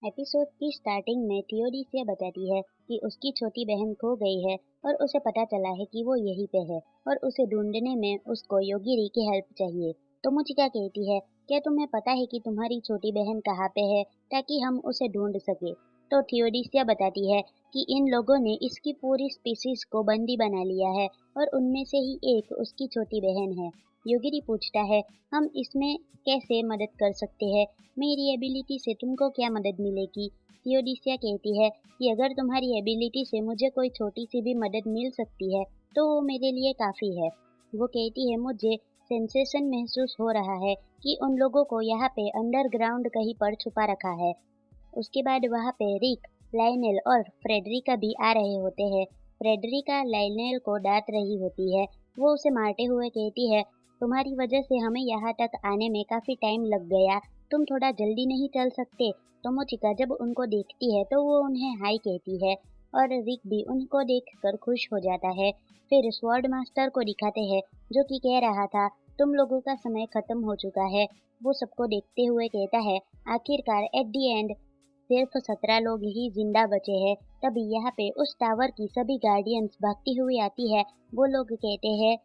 Episode की starting में थियोडीसिया बताती है कि उसकी छोटी बहन खो गई है और उसे पता चला है कि वो यहीं पे है और उसे ढूंढने में उसको योगिरी की हेल्प चाहिए। तो मुचिका कहती है, क्या तुम्हें पता है कि तुम्हारी छोटी बहन कहाँ पे है, ताकि हम उसे ढूंढ सके। तो थियोडीसिया बताती है कि इन लोगों ने इसकी पूरी स्पीसीज को बंदी बना लिया है और उनमें से ही एक उसकी छोटी बहन है। योगिरी पूछता है, हम इसमें कैसे मदद कर सकते हैं, मेरी एबिलिटी से तुमको क्या मदद मिलेगी। थियोडीसिया कहती है कि अगर तुम्हारी एबिलिटी से मुझे कोई छोटी सी भी मदद मिल सकती है तो वो मेरे लिए काफ़ी है। वो कहती है, मुझे सेंसेशन महसूस हो रहा है कि उन लोगों को यहाँ पे अंडरग्राउंड कहीं पर छुपा रखा है। उसके बाद वहाँ पे रिक, लाइनेल और फ्रेडरिका भी आ रहे होते हैं। फ्रेडरिका लाइनेल को डांट रही होती है। वो उसे मारते हुए कहती है, तुम्हारी वजह से हमें यहाँ तक आने में काफ़ी टाइम लग गया, तुम थोड़ा जल्दी नहीं चल सकते। तोमोचिका जब उनको देखती है तो वो उन्हें हाय कहती है और रिक भी उनको देखकर खुश हो जाता है। फिर स्वॉर्ड मास्टर को दिखाते हैं, जो कि कह रहा था तुम लोगों का समय खत्म हो चुका है। वो सबको देखते हुए कहता है, आखिरकार एट दी एंड सिर्फ 17 लोग ही जिंदा बचे हैं। तभी यहाँ पे उस टावर की सभी गार्डियंस भागती हुई आती है। वो लोग कहते हैं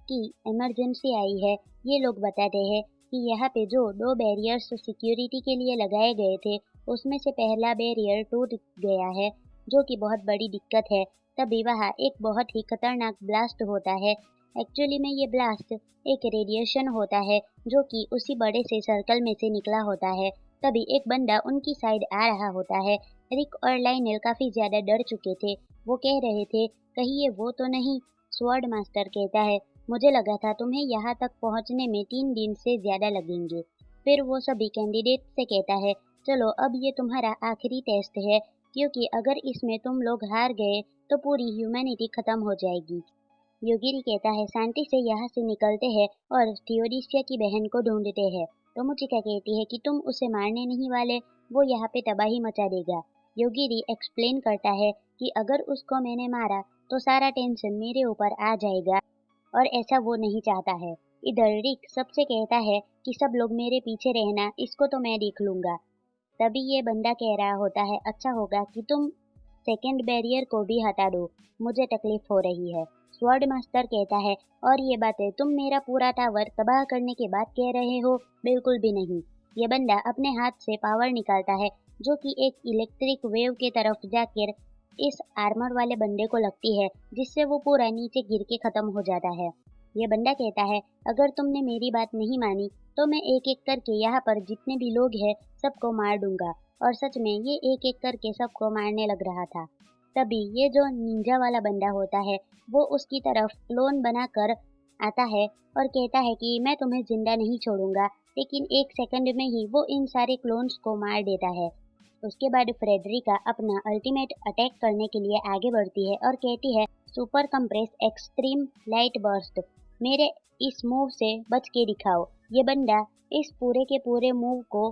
कि इमरजेंसी आई है। ये लोग बताते हैं कि यहाँ पे जो दो बैरियर्स सिक्योरिटी के लिए लगाए गए थे, उसमें से पहला बैरियर टूट गया है, जो कि बहुत बड़ी दिक्कत है। तभी वहाँ एक बहुत ही खतरनाक ब्लास्ट होता है। एक्चुअली में ये ब्लास्ट एक रेडिएशन होता है, जो कि उसी बड़े से सर्कल में से निकला होता है। तभी एक बंदा उनकी साइड आ रहा होता है। रिक और लाइनेल काफी ज्यादा डर चुके थे। वो कह रहे थे, कहीं ये वो तो नहीं। स्वॉर्ड मास्टर कहता है, मुझे लगा था तुम्हें यहाँ तक पहुँचने में 3 दिन से ज्यादा लगेंगे। फिर वो सभी कैंडिडेट से कहता है, चलो अब ये तुम्हारा आखिरी टेस्ट है, क्योंकि अगर इसमें तुम लोग हार गए तो पूरी ह्यूमैनिटी खत्म हो जाएगी। योगिरी कहता है, शांति से यहाँ से निकलते हैं और थियोडीसिया की बहन को ढूंढते हैं। टोमोचिका कहती है कि तुम उसे मारने नहीं वाले, वो यहाँ पे तबाही मचा देगा। योगिरी एक्सप्लेन करता है कि अगर उसको मैंने मारा तो सारा टेंशन मेरे ऊपर आ जाएगा और ऐसा वो नहीं चाहता है। इधर रिक सबसे कहता है कि सब लोग मेरे पीछे रहना, इसको तो मैं देख लूंगा। तभी ये बंदा कह रहा होता है, अच्छा होगा कि तुम सेकंड बैरियर को भी हटा दो, मुझे तकलीफ हो रही है। स्वॉर्ड मास्टर कहता है, और ये बातें तुम मेरा पूरा टावर तबाह करने के बाद कह रहे हो, बिल्कुल भी नहीं। ये बंदा अपने हाथ से पावर निकालता है, जो कि एक इलेक्ट्रिक वेव के तरफ जाकर इस आर्मर वाले बंदे को लगती है, जिससे वो पूरा नीचे गिर के खत्म हो जाता है। ये बंदा कहता है, अगर तुमने मेरी बात नहीं मानी तो मैं एक एक करके यहाँ पर जितने भी लोग हैं सबको मार दूंगा। और सच में ये एक एक करके सबको मारने लग रहा था। तभी ये जो निंजा वाला बंदा होता है, वो उसकी तरफ क्लोन बनाकर आता है और कहता है कि मैं तुम्हें जिंदा नहीं छोड़ूंगा। लेकिन एक सेकंड में ही वो इन सारे क्लोन्स को मार देता है। उसके बाद फ्रेडरिका अपना अल्टीमेट अटैक करने के लिए आगे बढ़ती है और कहती है, super compress extreme light burst, मेरे इस मूव से बच के दिखाओ। ये बंदा इस पूरे के पूरे मूव को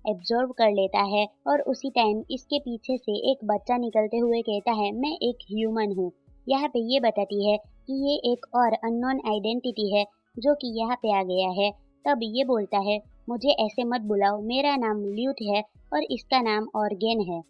एब्जॉर्ब कर लेता है और उसी टाइम इसके पीछे से एक बच्चा निकलते हुए कहता है, मैं एक ह्यूमन हूँ। यहाँ पे ये बताती है कि ये एक और अननोन आइडेंटिटी है, जो कि यहाँ पे आ गया है। तब ये बोलता है, मुझे ऐसे मत बुलाओ, मेरा नाम ल्यूट है और इसका नाम ऑर्गेन है।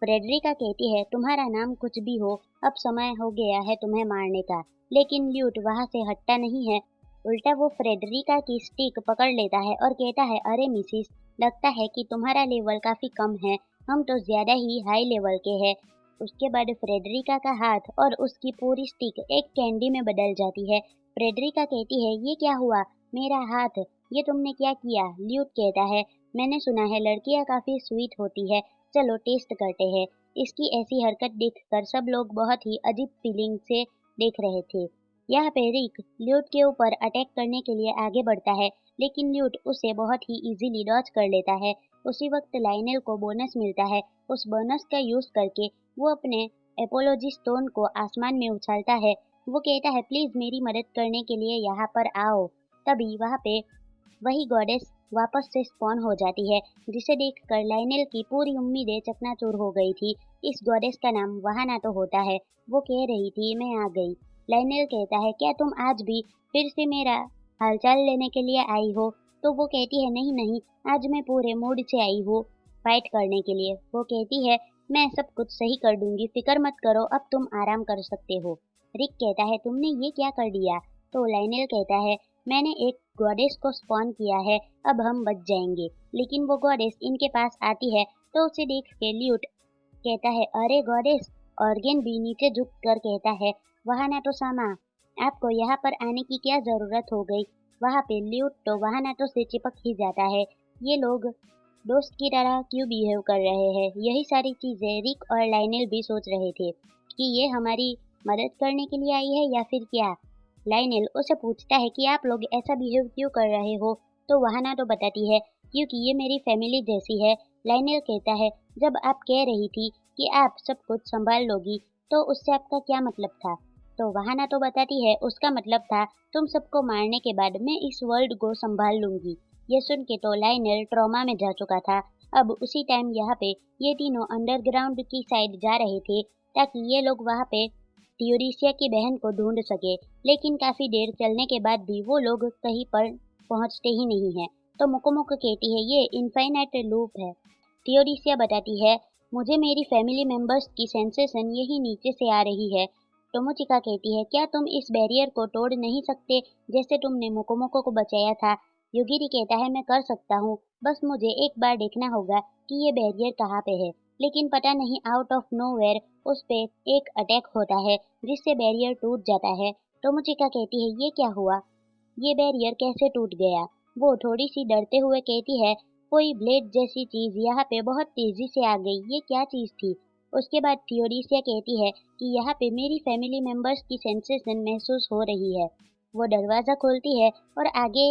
फ्रेडरिका कहती है, तुम्हारा नाम कुछ भी हो, अब समय हो गया है तुम्हें मारने का। लेकिन ल्यूट वहाँ से हटता नहीं है। उल्टा वो फ्रेडरिका की स्टिक पकड़ लेता है और कहता है, अरे मिसिस, लगता है कि तुम्हारा लेवल काफी कम है, हम तो ज्यादा ही हाई लेवल के हैं। उसके बाद फ्रेडरिका का हाथ और उसकी पूरी स्टिक एक कैंडी में बदल जाती है। फ्रेडरिका कहती है, ये क्या हुआ, मेरा हाथ, ये तुमने क्या किया। ल्यूट कहता है, मैंने सुना है लड़कियां काफी स्वीट होती है, चलो टेस्ट करते हैं। इसकी ऐसी हरकत देखकर सब लोग बहुत ही अजीब फीलिंग से देख रहे थे। यहाँ पे रिक ल्यूट के ऊपर अटैक करने के लिए आगे बढ़ता है, लेकिन ल्यूट उसे बहुत ही इजीली डॉज कर लेता है। उसी वक्त लाइनेल को बोनस मिलता है। उस बोनस का यूज करके वो अपने एपोलॉजी स्टोन को आसमान में उछालता है। वो कहता है, प्लीज मेरी मदद करने के लिए यहाँ पर आओ। तभी वहाँ पे वही गॉडेस वापस से स्पॉन हो जाती है, जिसे देखकर लाइनेल की पूरी उम्मीदें चकनाचूर हो गई थी। इस गॉडेस का नाम वहाना तो होता है। वो कह रही थी, मैं आ गई। लाइनेल कहता है, क्या तुम आज भी फिर से मेरा हालचाल लेने के लिए आई हो। तो वो कहती है, नहीं नहीं, आज मैं पूरे मूड से आई हूँ फाइट करने के लिए। वो कहती है मैं सब कुछ सही कर दूंगी, फिक्र मत करो, अब तुम आराम कर सकते हो। रिक कहता है तुमने ये क्या कर दिया? तो लाइनल कहता है मैंने एक गॉडेस को स्पॉन किया है, अब हम बच जाएंगे। लेकिन वो गॉडेस इनके पास आती है तो उसे देख के ल्यूट कहता है अरे गॉडेस। ऑर्गेन भी नीचे झुक कर कहता है वहानाटो सामा, आपको यहाँ पर आने की क्या जरूरत हो गई? वहाँ पे ल्यूट तो वहानाटो से चिपक ही जाता है। ये लोग दोस्त की तरह क्यों बिहेव कर रहे हैं? यही सारी चीजें रिक और लाइनल भी सोच रहे थे कि ये हमारी मदद करने के लिए आई है या फिर क्या। लाइनल उसे पूछता है कि आप लोग ऐसा बिहेव क्यों कर रहे हो, तो वहाना तो बताती है क्योंकि ये मेरी फैमिली जैसी है। लाइनल कहता है जब आप कह रही थी कि आप सब कुछ संभाल लोगी तो उससे आपका क्या मतलब था? तो वहाना तो बताती है उसका मतलब था तुम सबको मारने के बाद मैं इस वर्ल्ड को संभाल लूंगी। ये सुन के तो लाइनल ट्रॉमा में जा चुका था। अब उसी टाइम यहाँ पे ये तीनों अंडरग्राउंड की साइड जा रहे थे ताकि ये लोग वहाँ पे थियोडीसिया की बहन को ढूंढ सके। लेकिन काफी देर चलने के बाद भी वो लोग कहीं पर पहुंचते ही नहीं है। तो मोकोमोको कहती है ये इनफाइनाइट लूप है। थियोडीसिया बताती है मुझे मेरी फैमिली मेंबर्स की सेंसेशन यही नीचे से आ रही है। टोमोचिका कहती है क्या तुम इस बैरियर को तोड़ नहीं सकते जैसे तुमने मोकोमोको को बचाया था? योगिरी कहता है मैं कर सकता हूँ, बस मुझे एक बार देखना होगा कि ये बैरियर कहाँ पे है। लेकिन पता नहीं आउट ऑफ नोवेयर उस पे एक अटैक होता है जिससे बैरियर टूट जाता है। टोमोचिका कहती है ये क्या हुआ, ये बैरियर कैसे टूट गया? वो थोड़ी सी डरते हुए कहती है कोई ब्लेड जैसी चीज यहाँ पे बहुत तेजी से आ गई, ये क्या चीज थी? उसके बाद थियोडीसिया कहती है कि यहाँ पे मेरी फैमिली मेंबर्स की सेंसेशन महसूस हो रही है। वो दरवाजा खोलती है और आगे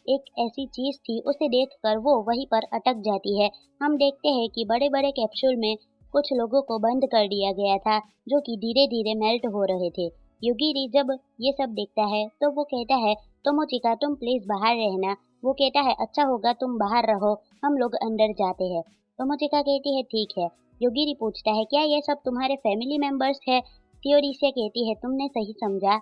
एक ऐसी चीज थी उसे देखकर वो वहीं पर अटक जाती है। हम देखते हैं कि बड़े बड़े कैप्सूल में कुछ लोगों को बंद कर दिया गया था जो कि धीरे धीरे मेल्ट हो रहे थे। युगिरी जब ये सब देखता है तो वो कहता है तोमोचिका तुम प्लीज बाहर रहना। वो कहता है अच्छा होगा तुम बाहर रहो, हम लोग अंदर जाते हैं। तोमोचिका कहती है ठीक है। युगिरी पूछता है क्या ये सब तुम्हारे फैमिली मेंबर्स है? थियोडीसिया कहती है तुमने सही समझा,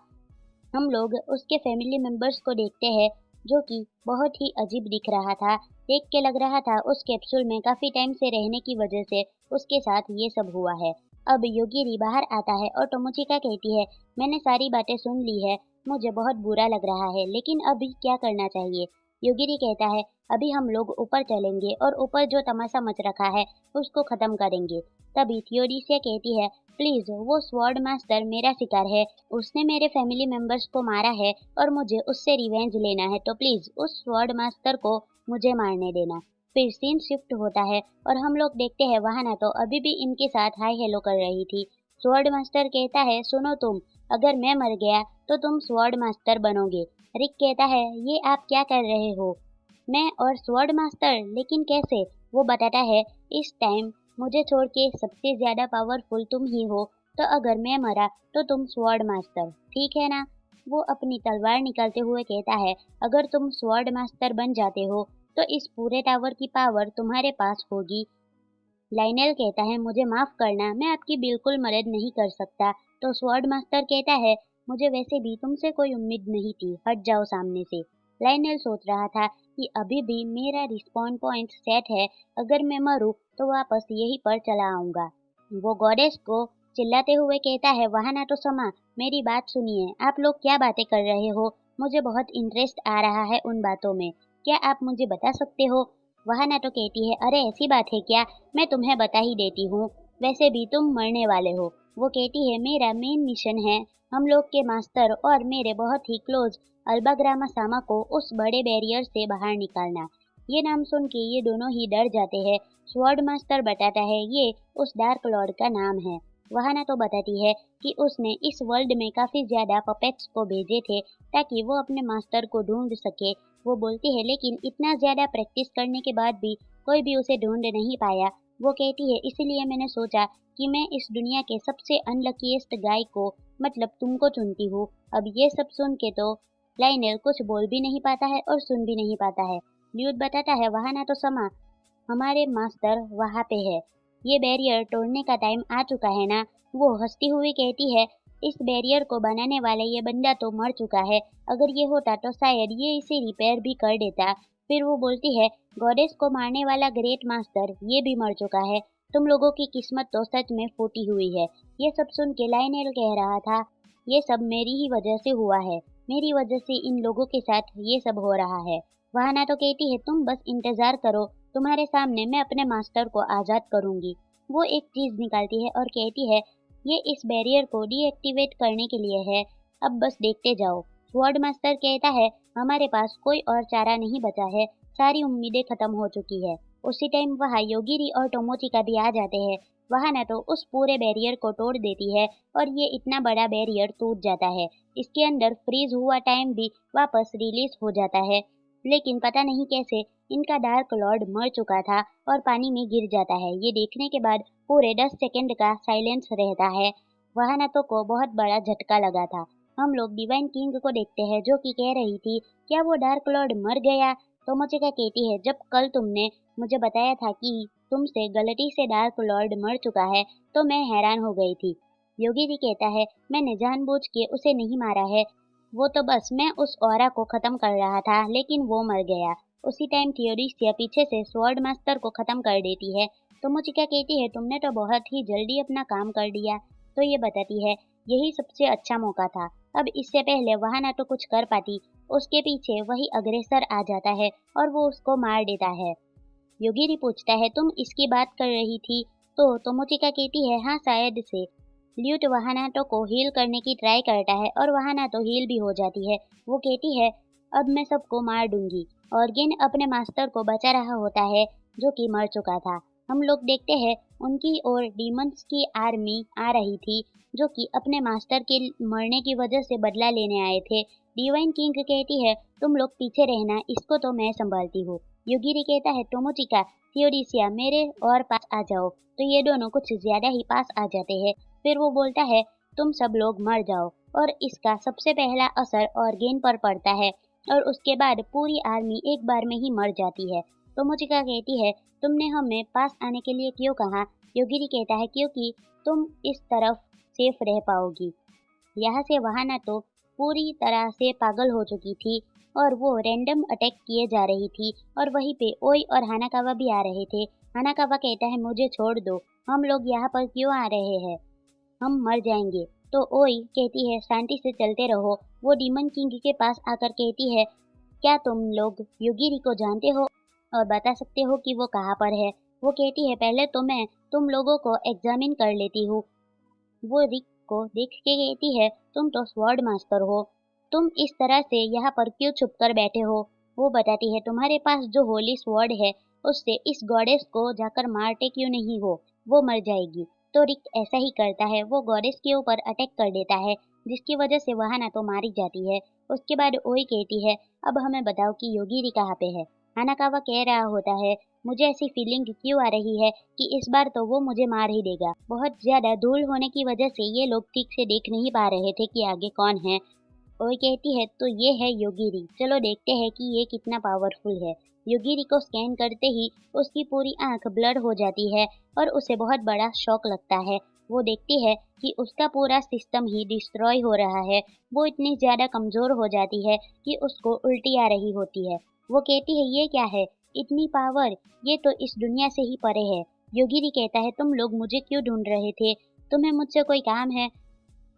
हम लोग उसके फैमिली मेंबर्स को देखते हैं जो कि बहुत ही अजीब दिख रहा था। देख के लग रहा था उस कैप्सूल में काफी टाइम से रहने की वजह से उसके साथ ये सब हुआ है। अब योगिरी बाहर आता है और टोमोचिका कहती है मैंने सारी बातें सुन ली है, मुझे बहुत बुरा लग रहा है, लेकिन अभी क्या करना चाहिए? योगिरी कहता है अभी हम लोग ऊपर चलेंगे और ऊपर जो तमाशा मच रखा है उसको खत्म करेंगे। तभी थियोडीसिया कहती है प्लीज वो स्वॉर्ड मास्टर मेरा शिकार है, उसने मेरे फैमिली मेंबर्स को मारा है और मुझे उससे रिवेंज लेना है, तो प्लीज उस स्वॉर्ड मास्टर को मुझे मारने देना। फिर सीन शिफ्ट होता है और हम लोग देखते हैं वहाना तो अभी भी इनके साथ हाय हेलो कर रही थी। स्वॉर्ड मास्टर कहता है सुनो तुम, अगर मैं मर गया तो तुम स्वॉर्ड मास्टर बनोगे। रिक कहता है ये आप क्या कर रहे हो, मैं और स्वॉर्ड मास्टर, लेकिन कैसे? वो बताता है इस टाइम मुझे छोड़ के सबसे ज्यादा पावरफुल तुम ही हो, तो अगर मैं मरा तो तुम स्वॉर्ड मास्टर, ठीक है ना? वो अपनी तलवार निकालते हुए कहता है अगर तुम स्वॉर्ड मास्टर बन जाते हो तो इस पूरे टावर की पावर तुम्हारे पास होगी। लाइनल कहता है मुझे माफ करना, मैं आपकी बिल्कुल मदद नहीं कर सकता। तो स्वॉर्ड मास्टर कहता है मुझे वैसे भी तुमसे कोई उम्मीद नहीं थी, हट जाओ सामने से। लाइनल सोच रहा था कि अभी भी मेरा रिस्पॉन पॉइंट सेट है, अगर मैं मरूं तो वापस यहीं पर चला आऊंगा। वो गॉडेस को चिल्लाते हुए कहता है वहाना तो समा, मेरी बात सुनिए, आप लोग क्या बातें कर रहे हो? मुझे बहुत इंटरेस्ट आ रहा है उन बातों में, क्या आप मुझे बता सकते हो? वहाना तो कहती है अरे ऐसी बात है क्या, मैं तुम्हें बता ही देती हूँ, वैसे भी तुम मरने वाले हो। वो कहती है मेरा मेन मिशन है हम लोग के मास्टर और मेरे बहुत ही क्लोज अल्बाग्रामा सामा को उस बड़े बैरियर से बाहर निकालना। ये नाम सुन के ये दोनों ही डर जाते हैं। स्वॉर्ड मास्टर बताता है ये उस डार्क लॉर्ड का नाम है। वहाना तो बताती है कि उसने इस वर्ल्ड में काफी ज्यादा पपेट्स को भेजे थे ताकि वो अपने मास्टर को ढूंढ सके। वो बोलती है लेकिन इतना ज्यादा प्रैक्टिस करने के बाद भी कोई भी उसे ढूंढ नहीं पाया। वो कहती है इसीलिए मैंने सोचा कि मैं इस दुनिया के सबसे अनलकीएस्ट गाय को, मतलब तुमको चुनती हूँ। अब ये सब सुन के तो लाइनल कुछ बोल भी नहीं पाता है और सुन भी नहीं पाता है। ल्यूट बताता है वहाना तो समा, हमारे मास्टर वहाँ पे है, ये बैरियर तोड़ने का टाइम आ चुका है ना? वो हंसती हुई कहती है इस बैरियर को बनाने वाला ये बंदा तो मर चुका है, अगर ये होता तो शायद ये इसे रिपेयर भी कर देता। फिर वो बोलती है, गॉडेस को मारने वाला ग्रेट मास्टर ये भी मर चुका है। तुम लोगों की किस्मत तो सच में फूटी हुई है। ये सब सुन के लायनेल कह रहा था, ये सब मेरी ही वजह से हुआ है। मेरी वजह से इन लोगों के साथ ये सब हो रहा है। वहाना तो कहती है, तुम बस इंतजार करो, तुम्हारे सामने मैं अपने मास्टर को आजाद करूंगी। वो एक चीज निकालती है और कहती है, ये इस बैरियर को डीएक्टिवेट करने के लिए है, अब बस देखते जाओ। स्वॉर्ड मास्टर कहता है, हमारे पास कोई और चारा नहीं बचा है, सारी उम्मीदें खत्म हो चुकी है। उसी टाइम वहाँ योगिरी और टोमोचिका भी आ जाते हैं। वहाना तो उस पूरे बैरियर को तोड़ देती है और ये इतना बड़ा बैरियर टूट जाता है। इसके अंदर फ्रीज हुआ टाइम भी वापस रिलीज हो जाता है। लेकिन पता नहीं कैसे इनका डार्क लॉर्ड मर चुका था और पानी में गिर जाता है। ये देखने के बाद पूरे 10 सेकंड का साइलेंस रहता है। वहानातो को बहुत बड़ा झटका लगा था। हम लोग डिवाइन किंग को देखते हैं जो कि कह रही थी, क्या वो डार्क लॉर्ड मर गया? टोमोचिका कहती है, जब कल तुमने मुझे बताया था कि तुमसे गलती से डार्क लॉर्ड मर चुका है तो मैं हैरान हो गई थी। योगिरी कहता है, मैंने जानबूझ के उसे नहीं मारा है, वो तो बस मैं उस ऑरा को खत्म कर रहा था, लेकिन वो मर गया। उसी टाइम थियोडीसिया पीछे से स्वॉर्ड मास्टर को खत्म कर देती है। टोमोचिका कहती है, तुमने तो बहुत ही जल्दी अपना काम कर दिया। तो ये बताती है, यही सबसे अच्छा मौका था। अब इससे पहले वहाना तो कुछ कर पाती, उसके पीछे वही अग्रेसर आ जाता है और वो उसको मार देता है। योगिरी पूछता है, तुम इसकी बात कर रही थी? तो टोमोचिका कहती है, हाँ शायद से। ल्यूट वहानाटो को हील करने की ट्राई करता है और वहानाटो हील भी हो जाती है। वो कहती है, अब मैं सबको मार दूंगी। ऑर्गेन अपने मास्टर को बचा रहा होता है जो कि मर चुका था। हम लोग देखते हैं उनकी ओर डीमंस की आर्मी आ रही थी जो कि अपने मास्टर के मरने की वजह से बदला लेने आए थे। डिवाइन किंग कहती है, तुम लोग पीछे रहना, इसको तो मैं संभालती हूँ। युगिरी कहता है, टोमोचिका, थियोडीसिया मेरे और पास आ जाओ। तो ये दोनों कुछ ज्यादा ही पास आ जाते हैं। फिर वो बोलता है, तुम सब लोग मर जाओ, और इसका सबसे पहला असर ऑर्गेन पर पड़ता है और उसके बाद पूरी आर्मी एक बार में ही मर जाती है। टोमोचिका कहती है, तुमने हमें पास आने के लिए क्यों कहा? योगिरी कहता है, क्योंकि तुम इस तरफ सेफ रह पाओगी। यहाँ से वहाना तो पूरी तरह से पागल हो चुकी थी और वो रैंडम अटैक किए जा रही थी और वहीं पे ओई और हानाकावा भी आ रहे थे। हानाकावा कहता है, मुझे छोड़ दो, हम लोग यहाँ पर क्यों आ रहे हैं, हम मर जाएंगे। तो ओई कहती है, शांति से चलते रहो। वो डीमन किंग के पास आकर कहती है, क्या तुम लोग युगिरी को जानते हो और बता सकते हो कि वो कहाँ पर है? वो कहती है, पहले तो मैं तुम लोगों को एग्जामिन कर लेती हूँ। वो रिक को देख के कहती है, तुम तो स्वॉर्ड मास्टर हो, तुम इस तरह से यहाँ पर क्यों छुप कर बैठे हो? वो बताती है, तुम्हारे पास जो होली स्वॉर्ड है उससे इस गॉडेस को जाकर मारते क्यों नहीं हो, वो मर जाएगी। तो रिक ऐसा ही करता है, वो गॉडेस के ऊपर अटैक कर देता है जिसकी वजह से वहाना तो मारी जाती है। उसके बाद ओई कहती है, अब हमें बताओ कि योगिरी कहाँ पे है? हानाकावा कह रहा होता है, मुझे ऐसी फीलिंग क्यों आ रही है कि इस बार तो वो मुझे मार ही देगा। बहुत ज्यादा धूल होने की वजह से ये लोग ठीक से देख नहीं पा रहे थे कि आगे कौन है। ओई कहती है, तो ये है योगिरी, चलो देखते हैं कि ये कितना पावरफुल है। योगिरी को स्कैन करते ही उसकी पूरी आंख ब्लर हो जाती है और उसे बहुत बड़ा शॉक लगता है। वो देखती है कि उसका पूरा सिस्टम ही डिस्ट्रॉय हो रहा है। वो इतनी ज्यादा कमजोर हो जाती है कि उसको उल्टी आ रही होती है। वो कहती है, ये क्या है, इतनी पावर, ये तो इस दुनिया से ही परे है। योगिरी कहता है, तुम लोग मुझे क्यों ढूंढ रहे थे, तुम्हें मुझसे कोई काम है?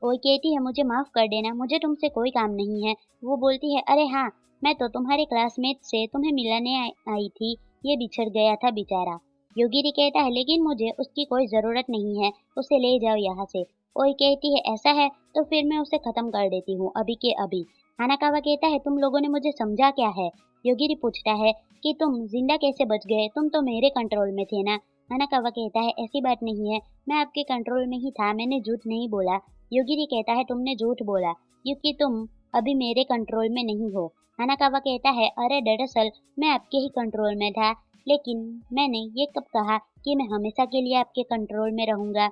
वो कहती है, मुझे माफ कर देना, मुझे तुमसे कोई काम नहीं है। वो बोलती है, अरे हाँ, मैं तो तुम्हारे क्लासमेट से तुम्हें मिलाने आई थी, ये बिछड़ गया था बेचारा। योगिरी कहता है, लेकिन मुझे उसकी कोई जरूरत नहीं है, उसे ले जाओ यहाँ से। ओई कहती है, ऐसा है तो फिर मैं उसे खत्म कर देती हूँ अभी के अभी। हानाकावा कहता है, तुम लोगों ने मुझे समझा क्या है? योगिरी पूछता है कि तुम जिंदा कैसे बच गए, तुम तो मेरे कंट्रोल में थे ना? हानाकावा कहता है, ऐसी बात नहीं है, मैं आपके कंट्रोल में ही था, मैंने झूठ नहीं बोला। योगिरी कहता है, तुमने झूठ बोला क्योंकि तुम अभी मेरे कंट्रोल में नहीं हो। हानाकावा कहता है, अरे दरअसल मैं आपके ही कंट्रोल में था, लेकिन मैंने ये कब कहा कि मैं हमेशा के लिए आपके कंट्रोल में रहूंगा?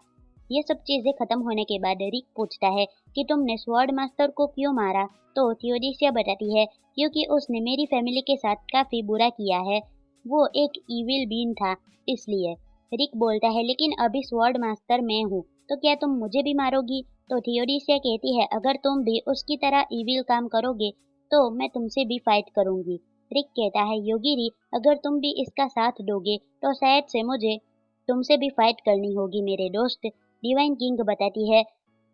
ये सब चीजें खत्म होने के बाद रिक पूछता है कि तुमने स्वॉर्ड मास्टर को क्यों मारा? तो थियोडीसिया बताती है, क्योंकि उसने मेरी फैमिली के साथ काफी बुरा किया है, वो एक इविल बीन था इसलिए। रिक बोलता है, लेकिन अभी स्वॉर्ड मास्टर मैं हूँ, तो क्या तुम मुझे भी मारोगी? तो थियोडीसिया कहती है, अगर तुम भी उसकी तरह इविल काम करोगे तो मैं तुमसे भी फाइट करूंगी। रिक कहता है योगिरी, अगर तुम भी इसका साथ दोगे तो शायद से मुझे तुमसे भी फाइट करनी होगी मेरे दोस्त। डिवाइन किंग बताती है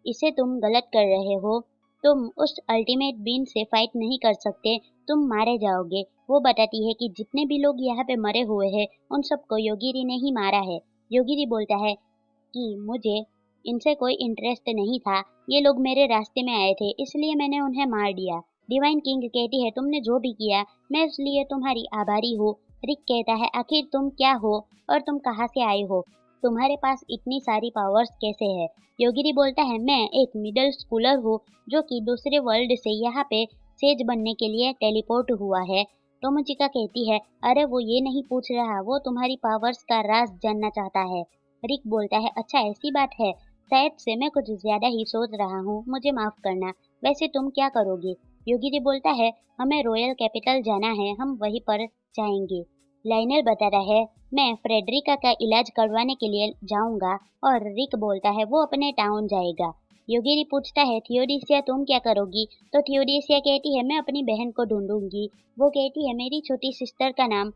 इसे तुम गलत कर रहे हो, तुम उस अल्टीमेट बीन से फाइट नहीं कर सकते, तुम मारे जाओगे। वो बताती है कि जितने भी लोग यहाँ पे मरे हुए हैं उन सबको योगिरी ने ही मारा है। योगिरी बोलता है कि मुझे इनसे कोई इंटरेस्ट नहीं था, ये लोग मेरे रास्ते में आए थे इसलिए मैंने उन्हें मार दिया। डिवाइन किंग कहती है तुमने जो भी किया मैं इसलिए तुम्हारी आभारी हूँ। रिक कहता है आखिर तुम क्या हो और तुम कहाँ से आए हो, तुम्हारे पास इतनी सारी पावर्स कैसे है। योगिरी बोलता है मैं एक मिडिल स्कूलर हूँ जो कि दूसरे वर्ल्ड से यहाँ पे सेज बनने के लिए टेलीपोर्ट हुआ है। टोमोचिका कहती है अरे वो ये नहीं पूछ रहा, वो तुम्हारी पावर्स का राज जानना चाहता है। रिक बोलता है अच्छा ऐसी बात है, शायद से मैं कुछ ज्यादा ही सोच रहा हूँ, मुझे माफ करना। वैसे तुम क्या करोगे? योगिरी बोलता है हमें रॉयल कैपिटल जाना है, हम वहीं पर जाएंगे। लाइनल बताता है मैं फ्रेडरिका का इलाज करवाने के लिए जाऊंगा और रिक बोलता है वो अपने टाउन जाएगा। योगिरी पूछता है थियोडीसिया तुम क्या करोगी? तो थियोडीसिया कहती है मैं अपनी बहन को ढूंढूंगी। वो कहती है मेरी छोटी सिस्टर का नाम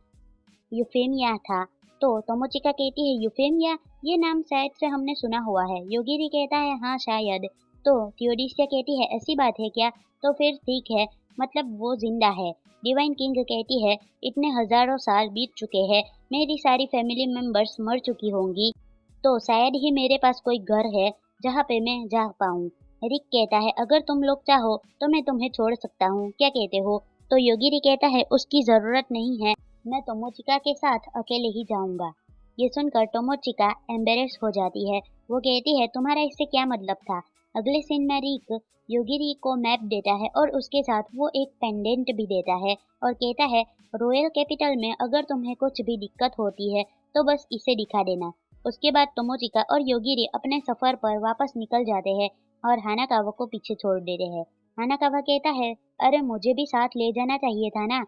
यूफेमिया था। तो टोमोचिका कहती है यूफेमिया, ये नाम शायद से हमने सुना हुआ है। योगिरी कहता है हाँ शायद। तो थियोडीसिया कहती है ऐसी बात है क्या? तो फिर ठीक है, मतलब वो जिंदा है। डिवाइन किंग कहती है इतने हजारों साल बीत चुके हैं, मेरी सारी फैमिली मेंबर्स मर चुकी होंगी, तो शायद ही मेरे पास कोई घर है जहाँ पे मैं जा पाऊँ। रिक कहता है अगर तुम लोग चाहो तो मैं तुम्हें छोड़ सकता हूँ, क्या कहते हो? तो योगिरी कहता है उसकी जरूरत नहीं है, मैं टोमोचिका के साथ अकेले ही जाऊंगा। ये सुनकर टोमोचिका एम्बेरेस हो जाती है। वो कहती है तुम्हारा इससे क्या मतलब था? अगले सीन में रिक योगिरी को मैप देता है और उसके साथ वो एक पेंडेंट भी देता है और कहता है रॉयल कैपिटल में अगर तुम्हें कुछ भी दिक्कत होती है तो बस इसे दिखा देना। उसके बाद टोमोचिका और योगिरी अपने सफर पर वापस निकल जाते हैं और हानाकावा को पीछे छोड़ देते हैं। हानाकावा कहता है अरे मुझे भी साथ ले जाना चाहिए था ना।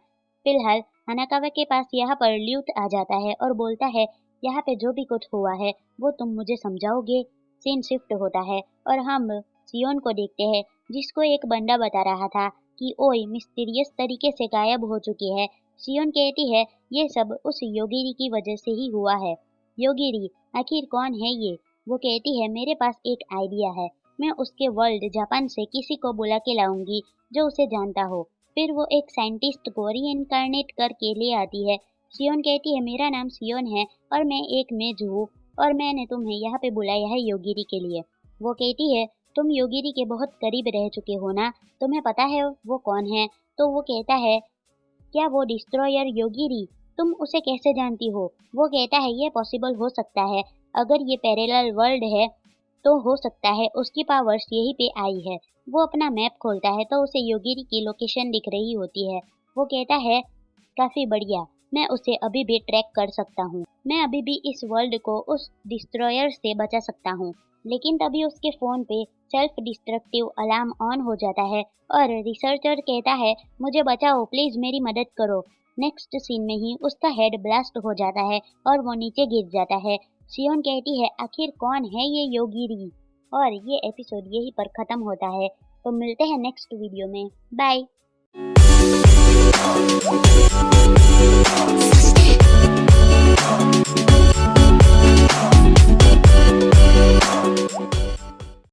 फिलहाल हानाकावा के पास यहाँ पर ल्यूट आ जाता है और बोलता है यहाँ पे जो भी कुछ हुआ है वो तुम मुझे समझाओगे। सीन शिफ्ट होता है और हम सियोन को देखते हैं जिसको एक बंदा बता रहा था कि ओई मिस्टीरियस तरीके से गायब हो चुकी है। सियोन कहती है ये सब उस योगिरी की वजह से ही हुआ है। योगिरी आखिर कौन है ये? वो कहती है मेरे पास एक आइडिया है, मैं उसके वर्ल्ड जापान से किसी को बुला के लाऊंगी जो उसे जानता हो, फिर वो एक साइंटिस्ट को रीइंकारनेट करके ले आती है। सियोन कहती है मेरा नाम सियोन है और मैं एक मेज हूँ और मैंने तुम्हें यहाँ पे बुलाया है योगिरी के लिए। वो कहती है तुम योगिरी के बहुत करीब रह चुके हो ना, तुम्हें पता है वो कौन है? तो वो कहता है क्या वो डिस्ट्रॉयर योगिरी? तुम उसे कैसे जानती हो? वो कहता है ये पॉसिबल हो सकता है, अगर ये पैरेलल वर्ल्ड है तो हो सकता है उसकी पावर्स यहीं पे आई है। वो अपना मैप खोलता है तो उसे योगिरी की लोकेशन दिख रही होती है। वो कहता है काफी बढ़िया, मैं उसे अभी भी ट्रैक कर सकता हूँ, मैं अभी भी इस वर्ल्ड को उस डिस्ट्रॉयर से बचा सकता हूँ। लेकिन तभी उसके फोन पे सेल्फ डिस्ट्रक्टिव अलार्म ऑन हो जाता है और रिसर्चर कहता है मुझे बचाओ प्लीज, मेरी मदद करो। नेक्स्ट सीन में ही उसका हेड ब्लास्ट हो जाता है और वो नीचे गिर जाता है। सियोन कहती है आखिर कौन है ये योगिरी? और ये एपिसोड यहीं पर खत्म होता है। तो मिलते हैं नेक्स्ट वीडियो में, बाय। Sasuke.